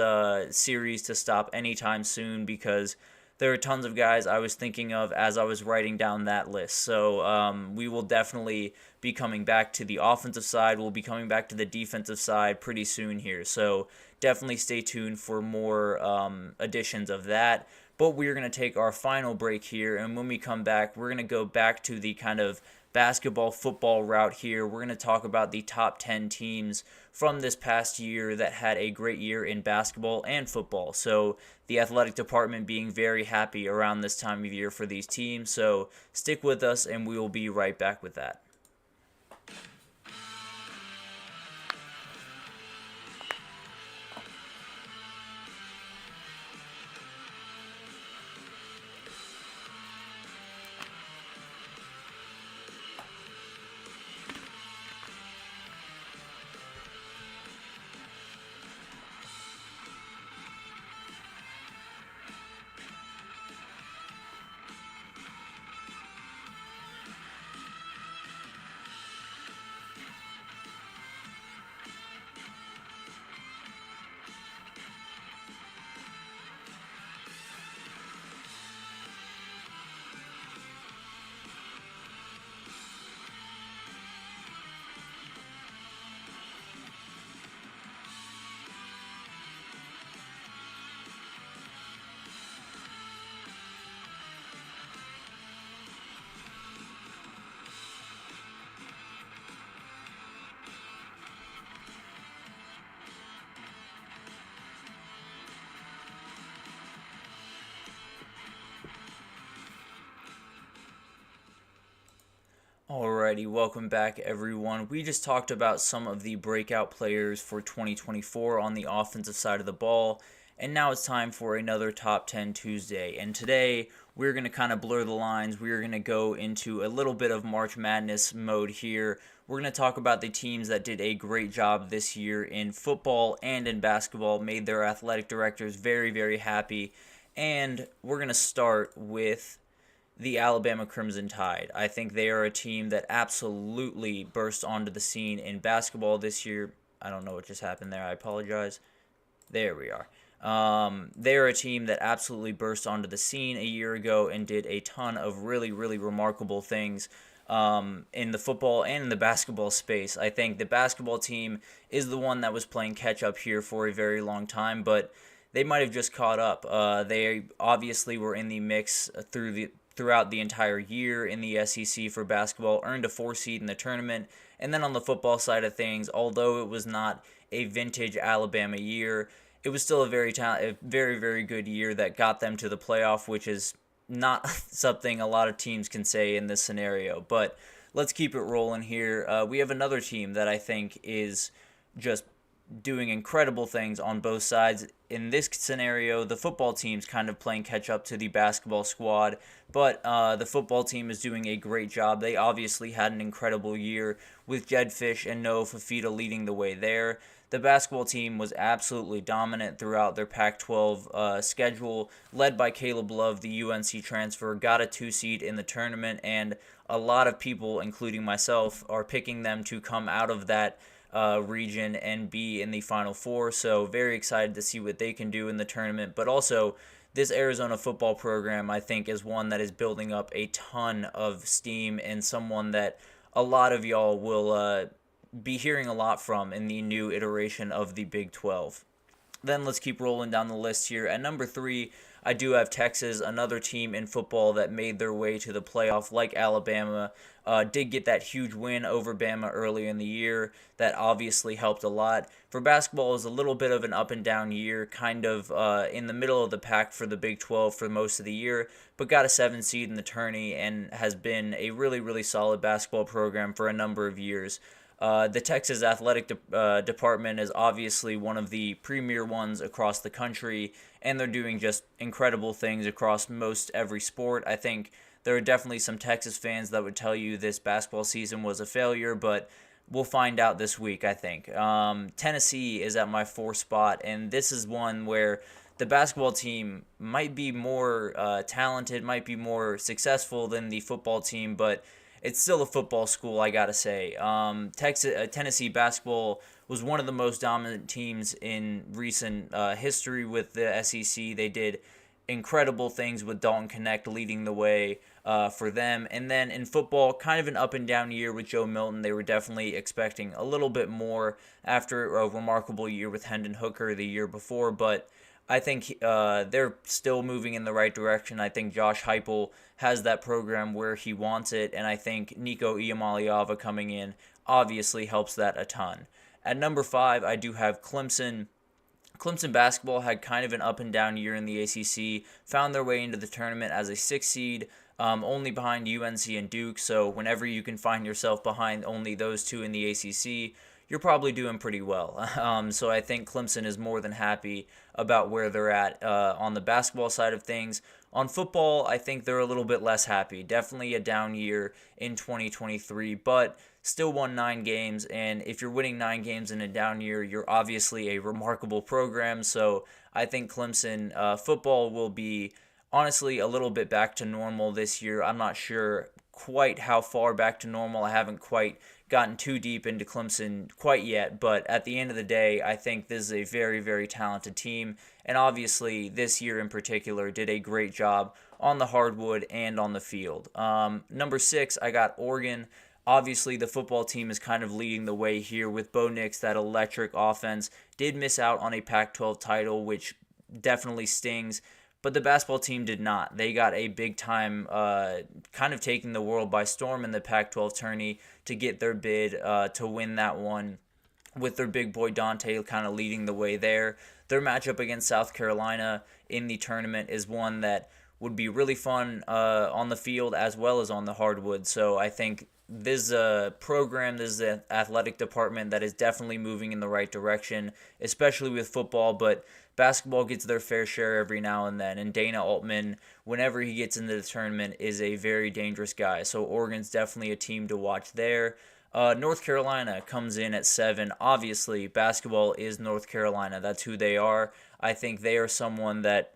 [SPEAKER 1] series to stop anytime soon, because there are tons of guys I was thinking of as I was writing down that list. So we will definitely be coming back to the offensive side. We'll be coming back to the defensive side pretty soon here. So definitely stay tuned for more editions of that. But we're going to take our final break here, and when we come back, we're going to go back to the kind of basketball football route here. We're going to talk about the top 10 teams from this past year that had a great year in basketball and football. So the athletic department being very happy around this time of year for these teams. So stick with us, and we will be right back with that. Alrighty, welcome back everyone. We just talked about some of the breakout players for 2024 on the offensive side of the ball, and now it's time for another Top 10 Tuesday. And today, we're going to kind of blur the lines. We're going to go into a little bit of March Madness mode here. We're going to talk about the teams that did a great job this year in football and in basketball, made their athletic directors very, very happy. And we're going to start with the Alabama Crimson Tide. I think they are a team that absolutely burst onto the scene in basketball this year. I don't know what just happened there. I apologize. There we are. They're a team that absolutely burst onto the scene a year ago and did a ton of really, really remarkable things in the football and in the basketball space. I think the basketball team is the one that was playing catch up here for a very long time, but they might have just caught up. They obviously were in the mix throughout the entire year in the SEC for basketball, earned a 4 seed in the tournament, and then on the football side of things, although it was not a vintage Alabama year, it was still a very, very good year that got them to the playoff, which is not something a lot of teams can say in this scenario. But let's keep it rolling here. We have another team that I think is just doing incredible things on both sides. In this scenario, the football team's kind of playing catch up to the basketball squad, but the football team is doing a great job. They obviously had an incredible year with Jed Fish and Noah Fafita leading the way there. The basketball team was absolutely dominant throughout their Pac-12 schedule, led by Caleb Love, the UNC transfer, got a 2 seed in the tournament, and a lot of people, including myself, are picking them to come out of that region and be in the Final Four. So very excited to see what they can do in the tournament. But also, this Arizona football program, I think, is one that is building up a ton of steam and someone that a lot of y'all will be hearing a lot from in the new iteration of the Big 12. Then let's keep rolling down the list here. At number 3, I do have Texas, another team in football that made their way to the playoff like Alabama. Did get that huge win over Bama early in the year. That obviously helped a lot. For basketball, it was a little bit of an up and down year, kind of in the middle of the pack for the Big 12 for most of the year, but got a 7 seed in the tourney and has been a really, really solid basketball program for a number of years. The Texas athletic department is obviously one of the premier ones across the country, and they're doing just incredible things across most every sport. I think there are definitely some Texas fans that would tell you this basketball season was a failure, but we'll find out this week, I think. Tennessee is at my 4th spot, and this is one where the basketball team might be more talented, might be more successful than the football team, but it's still a football school, I gotta say. Tennessee basketball was one of the most dominant teams in recent history with the SEC. They did incredible things with Dalton Connect leading the way for them. And then in football, kind of an up and down year with Joe Milton. They were definitely expecting a little bit more after a remarkable year with Hendon Hooker the year before, but I think they're still moving in the right direction. I think Josh Heupel has that program where he wants it, and I think Nico Iamaleava coming in obviously helps that a ton. At number 5, I do have Clemson. Clemson basketball had kind of an up and down year in the ACC, found their way into the tournament as a 6 seed, only behind UNC and Duke. So whenever you can find yourself behind only those two in the ACC, you're probably doing pretty well. So I think Clemson is more than happy about where they're at on the basketball side of things. On football, I think they're a little bit less happy. Definitely a down year in 2023, but still won 9 games. And if you're winning 9 games in a down year, you're obviously a remarkable program. So I think Clemson football will be honestly a little bit back to normal this year. I'm not sure quite how far back to normal. I haven't quite gotten too deep into Clemson quite yet, but at the end of the day, I think this is a very, very talented team, and obviously this year in particular did a great job on the hardwood and on the field. Number 6, I got Oregon. Obviously, the football team is kind of leading the way here with Bo Nix, that electric offense. Did miss out on a Pac-12 title, which definitely stings. But the basketball team did not. They got a big time, kind of taking the world by storm in the Pac-12 tourney to get their bid to win that one, with their big boy Dante kind of leading the way there. Their matchup against South Carolina in the tournament is one that would be really fun on the field as well as on the hardwood. So I think this is a program, this is an athletic department that is definitely moving in the right direction, especially with football, but basketball gets their fair share every now and then, and Dana Altman, whenever he gets into the tournament, is a very dangerous guy. So Oregon's definitely a team to watch there. North Carolina comes in at 7. Obviously, basketball is North Carolina. That's who they are. I think they are someone that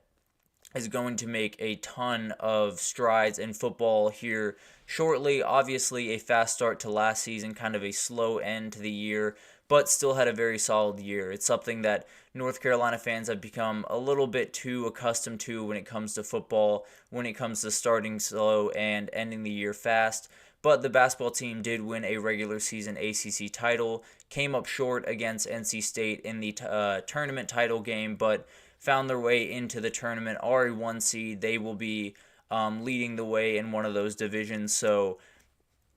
[SPEAKER 1] is going to make a ton of strides in football here shortly. Obviously, a fast start to last season, kind of a slow end to the year, but still had a very solid year. It's something that North Carolina fans have become a little bit too accustomed to when it comes to football, when it comes to starting slow and ending the year fast. But the basketball team did win a regular season ACC title, came up short against NC State in the tournament title game, but found their way into the tournament, are a 1 seed. They will be leading the way in one of those divisions. So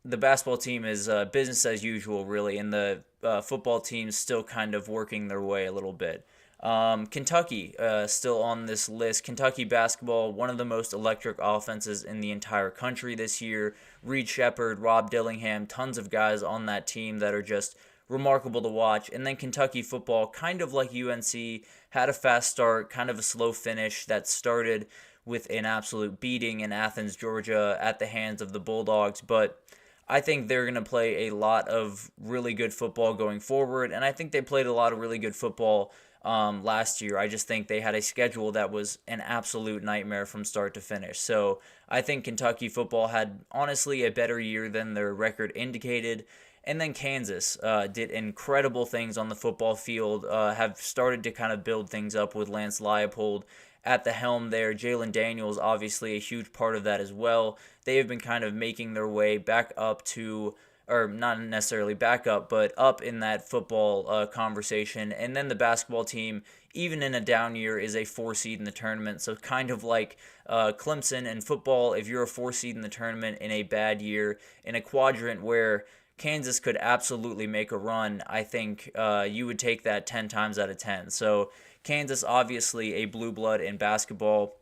[SPEAKER 1] the basketball team is business as usual, really, and the football team's still kind of working their way a little bit. Kentucky still on this list. Kentucky basketball, one of the most electric offenses in the entire country this year. Reed Shepherd, Rob Dillingham, tons of guys on that team that are just remarkable to watch. And then Kentucky football, kind of like UNC, had a fast start, kind of a slow finish that started with an absolute beating in Athens, Georgia at the hands of the Bulldogs. But I think they're going to play a lot of really good football going forward, and I think they played a lot of really good football last year. I just think they had a schedule that was an absolute nightmare from start to finish. So I think Kentucky football had honestly a better year than their record indicated. And then Kansas did incredible things on the football field, have started to kind of build things up with Lance Leipold at the helm there. Jalen Daniels, obviously a huge part of that as well. They have been kind of making their way back up to, or not necessarily back up, but up in that football conversation. And then the basketball team, even in a down year, is a 4 seed in the tournament. So kind of like Clemson and football, if you're a 4 seed in the tournament in a bad year, in a quadrant where Kansas could absolutely make a run, I think you would take that 10 times out of 10. So Kansas, obviously a blue blood in basketball,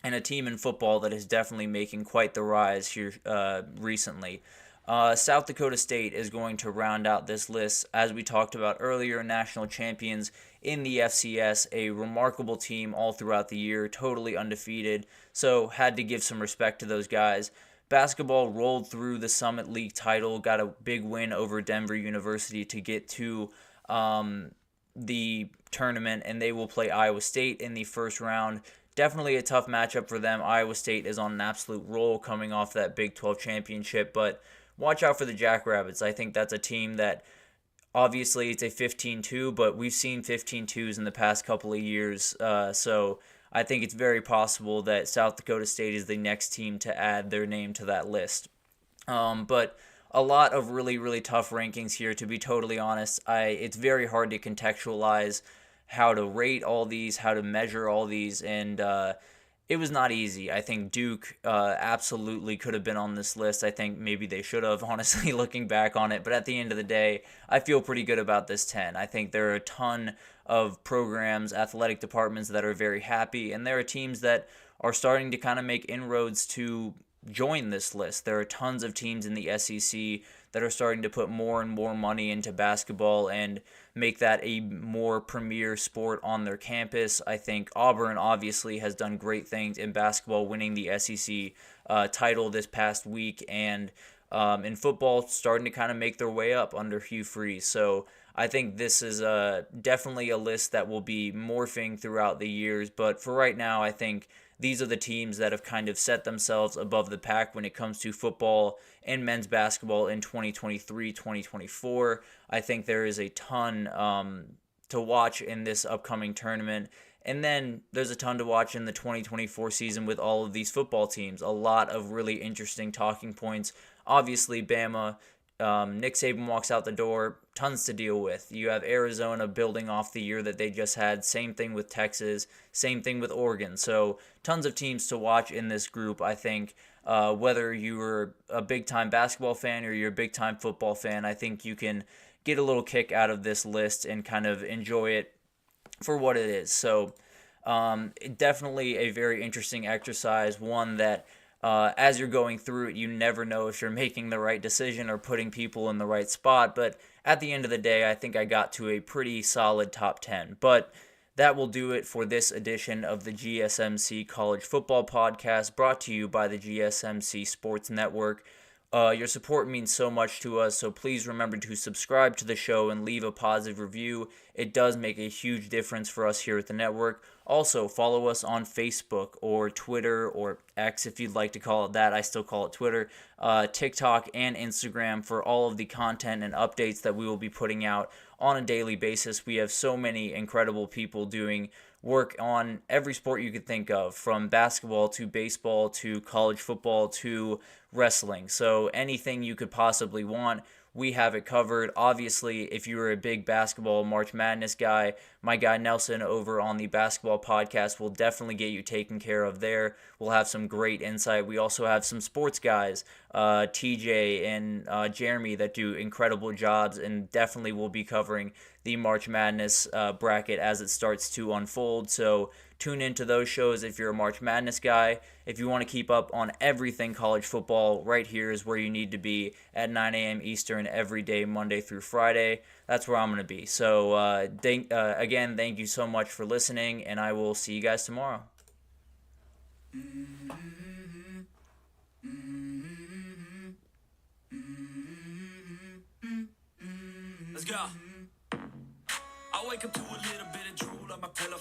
[SPEAKER 1] and a team in football that is definitely making quite the rise here recently. South Dakota State is going to round out this list. As we talked about earlier, national champions in the FCS, a remarkable team all throughout the year, totally undefeated, so had to give some respect to those guys. Basketball rolled through the Summit League title, got a big win over Denver University to get to the tournament, and they will play Iowa State in the first round. Definitely a tough matchup for them. Iowa State is on an absolute roll coming off that Big 12 championship, but watch out for the Jackrabbits. I think that's a team that, obviously, it's a 15-2, but we've seen 15-2s in the past couple of years, so I think it's very possible that South Dakota State is the next team to add their name to that list. But a lot of really, really tough rankings here, to be totally honest. It's very hard to contextualize how to rate all these, how to measure all these, and it was not easy. I think Duke absolutely could have been on this list. I think maybe they should have, honestly, looking back on it. But at the end of the day, I feel pretty good about this 10. I think there are a ton of programs, athletic departments that are very happy, and there are teams that are starting to kind of make inroads to join this list. There are tons of teams in the SEC that are starting to put more and more money into basketball and make that a more premier sport on their campus. I think Auburn obviously has done great things in basketball, winning the SEC title this past week, and in football, starting to kind of make their way up under Hugh Freeze. So I think this is definitely a list that will be morphing throughout the years. But for right now, I think these are the teams that have kind of set themselves above the pack when it comes to football and men's basketball in 2023, 2024. I think there is a ton to watch in this upcoming tournament. And then there's a ton to watch in the 2024 season with all of these football teams. A lot of really interesting talking points. Obviously, Bama, Nick Saban walks out the door, tons to deal with. You have Arizona building off the year that they just had. Same thing with Texas. Same thing with Oregon. So tons of teams to watch in this group, I think. Whether you're a big-time basketball fan or you're a big-time football fan, I think you can get a little kick out of this list and kind of enjoy it for what it is. So definitely a very interesting exercise, one that as you're going through it, you never know if you're making the right decision or putting people in the right spot. But at the end of the day, I think I got to a pretty solid top 10. But that will do it for this edition of the GSMC College Football Podcast, brought to you by the GSMC Sports Network. Your support means so much to us, so please remember to subscribe to the show and leave a positive review. It does make a huge difference for us here at the network. Also, follow us on Facebook or Twitter, or X if you'd like to call it that. I still call it Twitter, TikTok, and Instagram for all of the content and updates that we will be putting out on a daily basis. We have so many incredible people doing work on every sport you could think of, from basketball to baseball to college football to wrestling. So anything you could possibly want, we have it covered. Obviously, if you're a big basketball March Madness guy, my guy Nelson over on the basketball podcast will definitely get you taken care of there. We'll have some great insight. We also have some sports guys, TJ and Jeremy, that do incredible jobs, and definitely will be covering the March Madness bracket as it starts to unfold. So tune into those shows if you're a March Madness guy. If you want to keep up on everything college football, right here is where you need to be at 9 a.m. Eastern every day, Monday through Friday. That's where I'm going to be. So again, thank you so much for listening, and I will see you guys tomorrow.
[SPEAKER 2] Let's go. I wake up to a little bit of drool on my pillow.